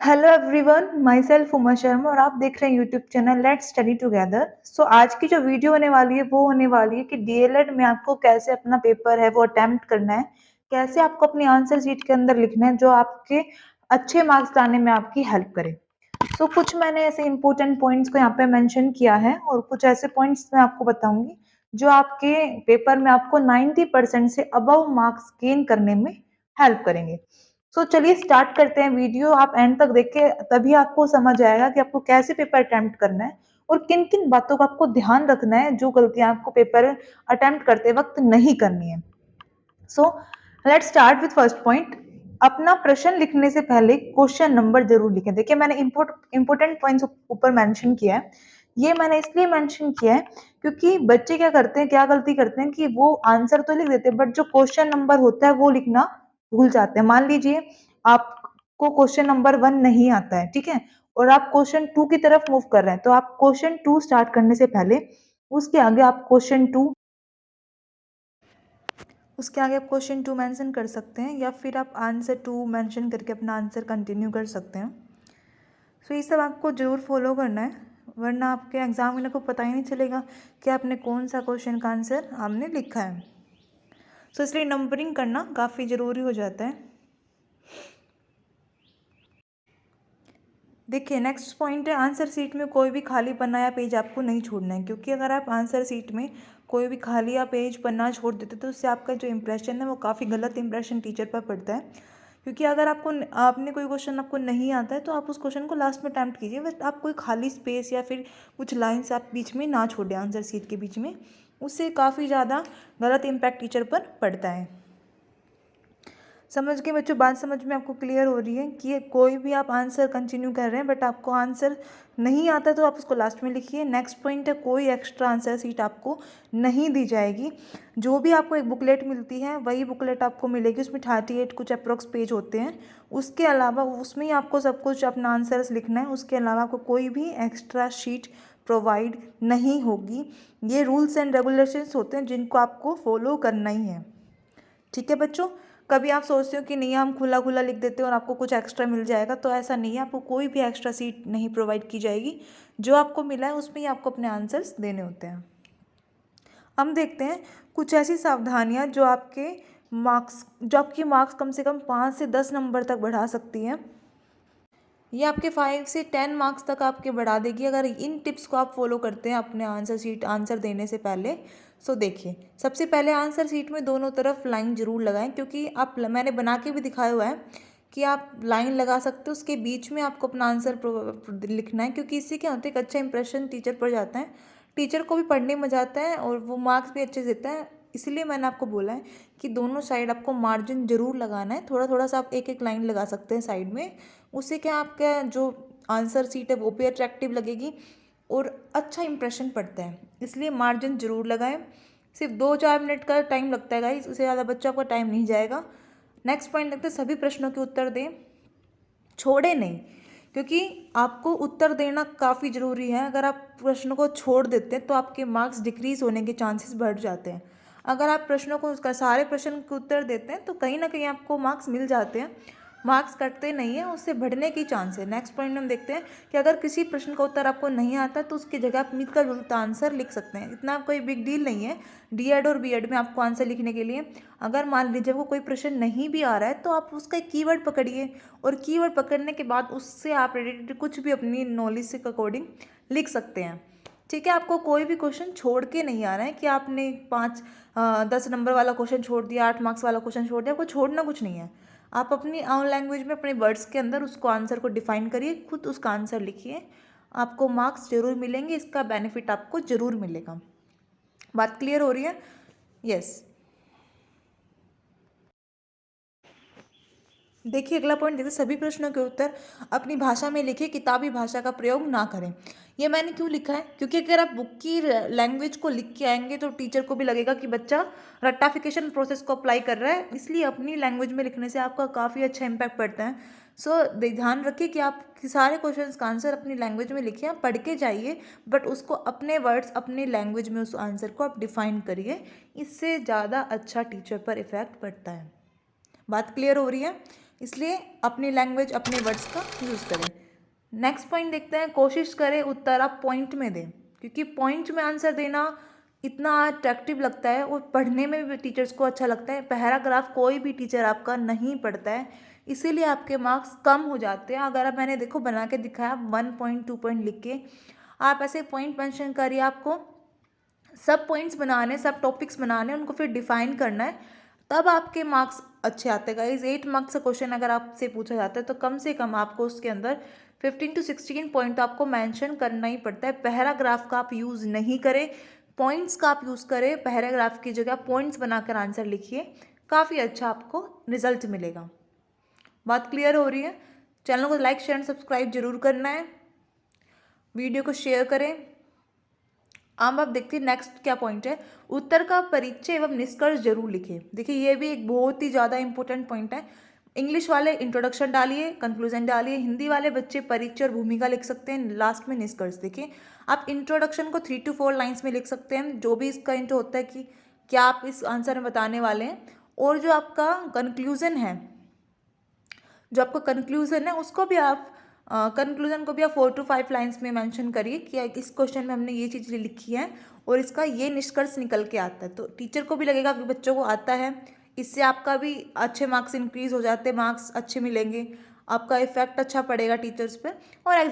Hello everyone, myself Uma Sharma और आप देख रहे हैं YouTube channel let's study together. So आज की जो वीडियो होने वाली है वो होने वाली है कि डीएलएड में आपको कैसे अपना पेपर है वो अटेम्प्ट करना है, कैसे आपको अपनी आंसर शीट के अंदर लिखना है जो आपके अच्छे मार्क्स लाने में आपकी हेल्प करे। सो कुछ मैंने ऐसे इंपॉर्टेंट पॉइंट्स को यहाँ पे मेंशन किया है और कुछ ऐसे पॉइंट्स मैं आपको बताऊंगी जो आपके पेपर में आपको 90% से अबव मार्क्स गेन करने में हेल्प करेंगे। चलिए स्टार्ट करते हैं वीडियो। आप एंड तक देखें, तभी आपको समझ आएगा कि आपको कैसे पेपर अटेम्प्ट करना है और किन किन बातों का आपको ध्यान रखना है जो गलतियां आपको पेपर अटेम्प्ट करते वक्त नहीं करनी है। So let's start with first point. अपना प्रश्न लिखने से पहले क्वेश्चन नंबर जरूर लिखें। देखिए मैंने इंपॉर्टेंट पॉइंट्स ऊपर मेंशन किया है। ये मैंने इसलिए मेंशन किया है क्योंकि बच्चे क्या करते हैं, क्या गलती करते हैं कि वो आंसर तो लिख देते हैं बट जो क्वेश्चन नंबर होता है वो लिखना भूल जाते हैं। मान लीजिए आपको क्वेश्चन नंबर 1 नहीं आता है, ठीक है, और आप क्वेश्चन 2 की तरफ मूव कर रहे हैं, तो आप क्वेश्चन 2 स्टार्ट करने से पहले उसके आगे आप क्वेश्चन टू मेंशन कर सकते हैं या फिर आप आंसर 2 मेंशन करके अपना आंसर कंटिन्यू कर सकते हैं। ये सब आपको ज़रूर फॉलो करना है, वरना आपके एग्जामिनर को पता ही नहीं चलेगा कि आपने कौन सा क्वेश्चन का आंसर आपने लिखा है। इसलिए नंबरिंग करना काफ़ी ज़रूरी हो जाता है। देखिए नेक्स्ट पॉइंट है, आंसर सीट में कोई भी खाली पन्ना या पेज आपको नहीं छोड़ना है, क्योंकि अगर आप आंसर सीट में कोई भी खाली या पेज पन्ना छोड़ देते तो उससे आपका जो इंप्रेशन है वो काफ़ी गलत इंप्रेशन टीचर पर पड़ता है। क्योंकि अगर आपने कोई क्वेश्चन आपको नहीं आता है तो आप उस क्वेश्चन को लास्ट में अटैम्प्ट कीजिए, बट आप कोई खाली स्पेस या फिर कुछ लाइन्स आप बीच में ना छोड़ें आंसर सीट के बीच में, उससे काफ़ी ज़्यादा गलत इम्पैक्ट टीचर पर पड़ता है। समझ गए बच्चों? बात समझ में आपको क्लियर हो रही है कि कोई भी आप आंसर कंटिन्यू कर रहे हैं बट आपको आंसर नहीं आता तो आप उसको लास्ट में लिखिए। नेक्स्ट पॉइंट है, कोई एक्स्ट्रा आंसर सीट आपको नहीं दी जाएगी। जो भी आपको एक बुकलेट मिलती है वही बुकलेट आपको मिलेगी, उसमें 38 कुछ अप्रोक्स पेज होते हैं। उसके अलावा उसमें ही आपको सब कुछ अपना आंसर्स लिखना है, उसके अलावा आपको कोई भी एक्स्ट्रा शीट प्रोवाइड नहीं होगी। ये रूल्स एंड रेगुलेशंस होते हैं जिनको आपको फॉलो करना ही है, ठीक है बच्चों? कभी आप सोचते हो कि नहीं हम खुला खुला लिख देते हैं और आपको कुछ एक्स्ट्रा मिल जाएगा, तो ऐसा नहीं है। आपको कोई भी एक्स्ट्रा सीट नहीं प्रोवाइड की जाएगी। जो आपको मिला है उसमें ही आपको अपने आंसर्स देने होते हैं। हम देखते हैं कुछ ऐसी सावधानियां जो आपके मार्क्स कम से कम 5 से 10 नंबर तक बढ़ा सकती हैं। ये आपके 5 से 10 मार्क्स तक आपके बढ़ा देगी अगर इन टिप्स को आप फॉलो करते हैं अपने आंसर देने से पहले। देखिए, सबसे पहले आंसर शीट में दोनों तरफ लाइन जरूर लगाएं, क्योंकि मैंने बना के भी दिखाया हुआ है कि आप लाइन लगा सकते हो, उसके बीच में आपको अपना आंसर लिखना है, क्योंकि इससे क्या होता है, एक अच्छा इंप्रेशन टीचर पर जाता है, टीचर को भी पढ़ने में जाता है और वो मार्क्स भी अच्छे से देता है। इसलिए मैंने आपको बोला है कि दोनों साइड आपको मार्जिन जरूर लगाना है। थोड़ा थोड़ा सा आप एक एक लाइन लगा सकते हैं साइड में। उससे क्या आपका जो आंसर सीट है वो भी अट्रैक्टिव लगेगी और अच्छा इंप्रेशन पड़ता है। इसलिए मार्जिन जरूर लगाएं। सिर्फ 2-4 मिनट का टाइम लगता है गाइस, उससे ज़्यादा बच्चों का टाइम नहीं जाएगा। नेक्स्ट पॉइंट लगता है, सभी प्रश्नों के उत्तर दें, छोड़े नहीं, क्योंकि आपको उत्तर देना काफ़ी ज़रूरी है। अगर आप प्रश्नों को छोड़ देते हैं तो आपके मार्क्स डिक्रीज होने के चांसेस बढ़ जाते हैं। अगर आप प्रश्नों को उसका सारे प्रश्न के उत्तर देते हैं तो कहीं ना कहीं आपको मार्क्स मिल जाते हैं, मार्क्स कटते नहीं है, उससे बढ़ने की चांस है। नेक्स्ट पॉइंट हम देखते हैं कि अगर किसी प्रश्न का उत्तर आपको नहीं आता तो उसकी जगह आप मिलता जुलता आंसर लिख सकते हैं। इतना कोई बिग डील नहीं है डीएड और बीएड में आपको आंसर लिखने के लिए। अगर मान लीजिए वो कोई प्रश्न नहीं भी आ रहा है तो आप उसका एक कीवर्ड पकड़िए और कीवर्ड पकड़ने के बाद उससे आप रिलेटेड कुछ भी अपनी नॉलेज से अकॉर्डिंग लिख सकते हैं, ठीक है? आपको कोई भी क्वेश्चन छोड़ के नहीं आ रहा है कि आपने 10 नंबर वाला क्वेश्चन छोड़ दिया, 8 मार्क्स वाला क्वेश्चन छोड़ दिया। आपको छोड़ना कुछ नहीं है। आप अपनी ओन लैंग्वेज में अपने वर्ड्स के अंदर उसको आंसर को डिफाइन करिए, खुद उसका आंसर लिखिए, आपको मार्क्स जरूर मिलेंगे, इसका बेनिफिट आपको जरूर मिलेगा। बात क्लियर हो रही है? यस। देखिए अगला पॉइंट देखिए, सभी प्रश्नों के उत्तर अपनी भाषा में लिखिए, किताबी भाषा का प्रयोग ना करें। ये मैंने क्यों लिखा है, क्योंकि अगर आप बुक की लैंग्वेज को लिख के आएंगे तो टीचर को भी लगेगा कि बच्चा रट्टाफिकेशन प्रोसेस को अप्लाई कर रहा है। इसलिए अपनी लैंग्वेज में लिखने से आपका काफ़ी अच्छा इंपैक्ट पड़ता है। ध्यान रखिए कि आप सारे क्वेश्चन का आंसर अपनी लैंग्वेज में लिखिए, आप पढ़ के जाइए बट उसको अपने वर्ड्स अपनी लैंग्वेज में उस आंसर को आप डिफाइन करिए। इससे ज़्यादा अच्छा टीचर पर इफेक्ट पड़ता है। बात क्लियर हो रही है? इसलिए अपनी लैंग्वेज, अपने वर्ड्स का यूज़ करें। नेक्स्ट पॉइंट देखते हैं, कोशिश करें उत्तर आप पॉइंट में दें, क्योंकि पॉइंट में आंसर देना इतना अट्रैक्टिव लगता है और पढ़ने में भी टीचर्स को अच्छा लगता है। पैराग्राफ कोई भी टीचर आपका नहीं पढ़ता है, इसीलिए आपके मार्क्स कम हो जाते हैं। अगर आप, मैंने देखो बना के दिखाया 1 पॉइंट 2 पॉइंट लिख के, आप ऐसे पॉइंट मेंशन करिए। आपको सब पॉइंट्स बनाने, सब टॉपिक्स बनाने, उनको फिर डिफाइन करना है, तब आपके मार्क्स अच्छे आते हैं गाइज। 8 मार्क्स का क्वेश्चन अगर आपसे पूछा जाता है तो कम से कम आपको उसके अंदर 15 to 16 पॉइंट तो आपको मेंशन करना ही पड़ता है। पैराग्राफ का आप यूज़ नहीं करें, पॉइंट्स का आप यूज़ करें। पैराग्राफ की जगह पॉइंट्स बनाकर आंसर लिखिए, काफ़ी अच्छा आपको रिजल्ट मिलेगा। बात क्लियर हो रही है? चैनल को लाइक शेयर सब्सक्राइब जरूर करना है, वीडियो को शेयर करें। अब आप देखते हैं नेक्स्ट क्या पॉइंट है, उत्तर का परिचय एवं निष्कर्ष जरूर लिखें। देखिए ये भी एक बहुत ही ज़्यादा इंपॉर्टेंट पॉइंट है। इंग्लिश वाले इंट्रोडक्शन डालिए, कंक्लूजन डालिए, हिंदी वाले बच्चे परिचय और भूमिका लिख सकते हैं, लास्ट में निष्कर्ष। देखिए आप इंट्रोडक्शन को 3 to 4 लाइन्स में लिख सकते हैं, जो भी इसका इंट्रो होता है कि क्या आप इस आंसर में बताने वाले हैं, और जो आपका कंक्लूजन है, उसको भी आप कंक्लूजन को भी आप 4 to 5 लाइन्स में मेंशन करिए कि इस क्वेश्चन में हमने ये चीज़ लिखी है और इसका ये निष्कर्ष निकल के आता है। तो टीचर को भी लगेगा कि बच्चों को आता है, इससे आपका भी अच्छे मार्क्स इंक्रीज हो जाते हैं, मार्क्स अच्छे मिलेंगे, आपका इफेक्ट अच्छा पड़ेगा टीचर्स पे और